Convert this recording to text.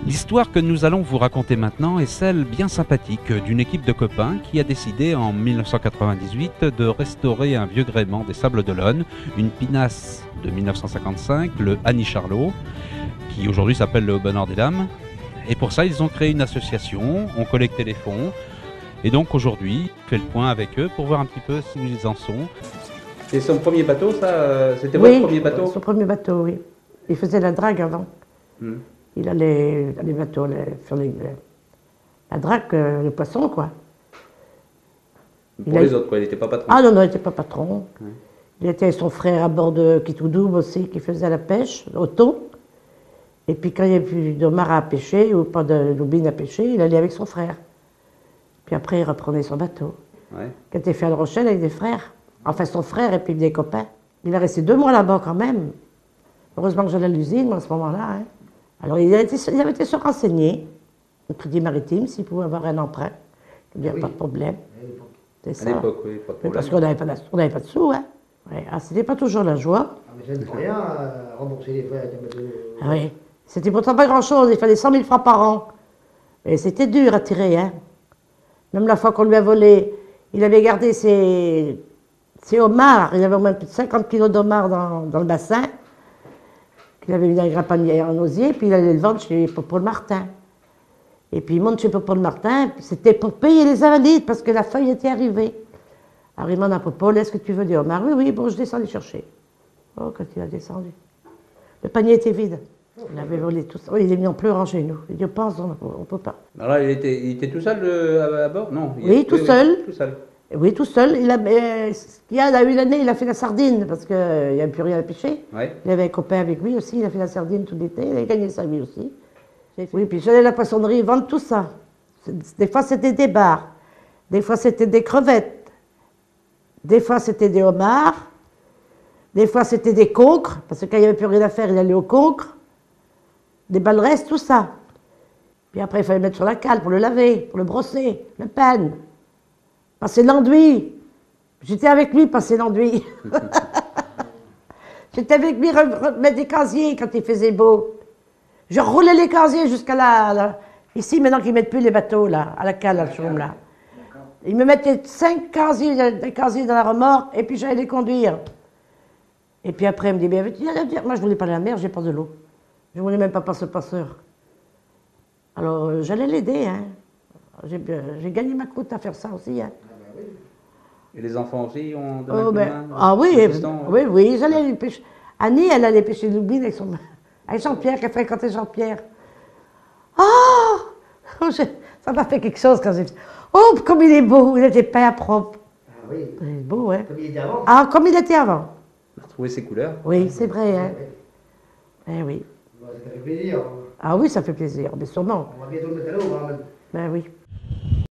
L'histoire que nous allons vous raconter maintenant est celle bien sympathique d'une équipe de copains qui a décidé en 1998 de restaurer un vieux gréement des Sables d'Olonne, une pinasse de 1955, le Annie Charlot, qui aujourd'hui s'appelle le Bonheur des Dames. Et pour ça, ils ont créé une association, ont collecté les fonds. Et donc aujourd'hui, on fait le point avec eux pour voir un petit peu où ils en sont. C'est son premier bateau, ça? C'était votre premier bateau? Son premier bateau, oui. Il faisait la drague avant. Il allait dans les bateaux, faire la drague, le poisson, quoi. Pour les autres, quoi. Il n'était pas patron? Ah non, non, il n'était pas patron. Il était avec son frère à bord de Kitoudoum aussi, qui faisait la pêche, au thon. Et puis quand il n'y avait plus de mar à pêcher, ou pas de lubine à pêcher, il allait avec son frère. Puis après, il reprenait son bateau. Ouais. Qui était fait à La Rochelle avec des frères. Enfin, son frère et puis des copains. Il est resté 2 mois là-bas quand même. Heureusement que j'allais à l'usine, moi, à ce moment-là. Hein. Alors, il avait été se renseigner au Crédit Maritime s'il pouvait avoir un emprunt. Il n'y avait pas de problème. À l'époque, oui, pas de problème. Parce qu'on n'avait pas de sous. Hein. Ouais. Ah, c'était pas toujours la joie. Ah, mais ça ne rien rembourser les frais. Ah oui. C'était pourtant pas grand-chose. Il fallait 100 000 francs par an. Et c'était dur à tirer. Hein. Même la fois qu'on lui a volé, il avait gardé ses homards. Il avait au moins plus de 50 kilos d'homards dans le bassin. Il avait mis dans un grappanier en osier, puis il allait le vendre chez Paul Martin. Et puis il monte chez Paul Martin, c'était pour payer les invalides, parce que la feuille était arrivée. Alors il demande à Paul, est-ce que tu veux des homards? Oui, oui, bon, je descends les chercher. Oh, quand il a descendu. Le panier était vide. Il avait volé tout ça. Oh, il est mis en pleurant chez nous. Il dit, pense, on ne peut pas. Alors là, il était tout seul à bord? Non. Oui, tout seul. Tout seul. Oui, tout seul. Il a eu l'année, il a fait la sardine, parce qu'il n'y avait plus rien à pêcher. Ouais. Il avait un copain avec lui aussi, il a fait la sardine tout l'été, il a gagné sa vie aussi. Oui, puis j'allais à la poissonnerie vendre tout ça. Des fois, c'était des bars, des fois, c'était des crevettes, des fois, c'était des homards, des fois, c'était des concres, parce que quand il n'y avait plus rien à faire, il allait aux concres, des baleresses, tout ça. Puis après, il fallait le mettre sur la cale pour le laver, pour le brosser, le peine. Passer l'enduit. J'étais avec lui passer l'enduit. J'étais avec lui remettre des casiers quand il faisait beau. Je roulais les casiers jusqu'à ici, maintenant qu'ils ne mettent plus les bateaux, là, à la cale, à la chaume, là. Ils me mettaient 5 casiers, des casiers dans la remorque, et puis j'allais les conduire. Et puis après, il me dit, bien, moi je voulais pas de la mer, j'ai pas de l'eau. Je voulais même pas passer le passeur. Alors, j'allais l'aider, hein. J'ai gagné ma croûte à faire ça aussi, hein. Et les enfants aussi ont donné un coup de main? Ah oui, oui, j'allais aller pêcher. Annie, elle allait pêcher le lubine avec Jean-Pierre, qui a fréquenté Jean-Pierre. Oh, ça m'a fait quelque chose quand j'ai dit, oh, comme il est beau, il était peint propre. Ah oui. Il est beau, hein. Comme il était avant. Ah, comme il était avant. On a retrouvé ses couleurs. Oui, c'est vrai, hein. Eh oui. Bon, ça fait plaisir. Ah oui, ça fait plaisir, mais sûrement. On va bientôt le mettre à l'eau, quand même. Ben oui.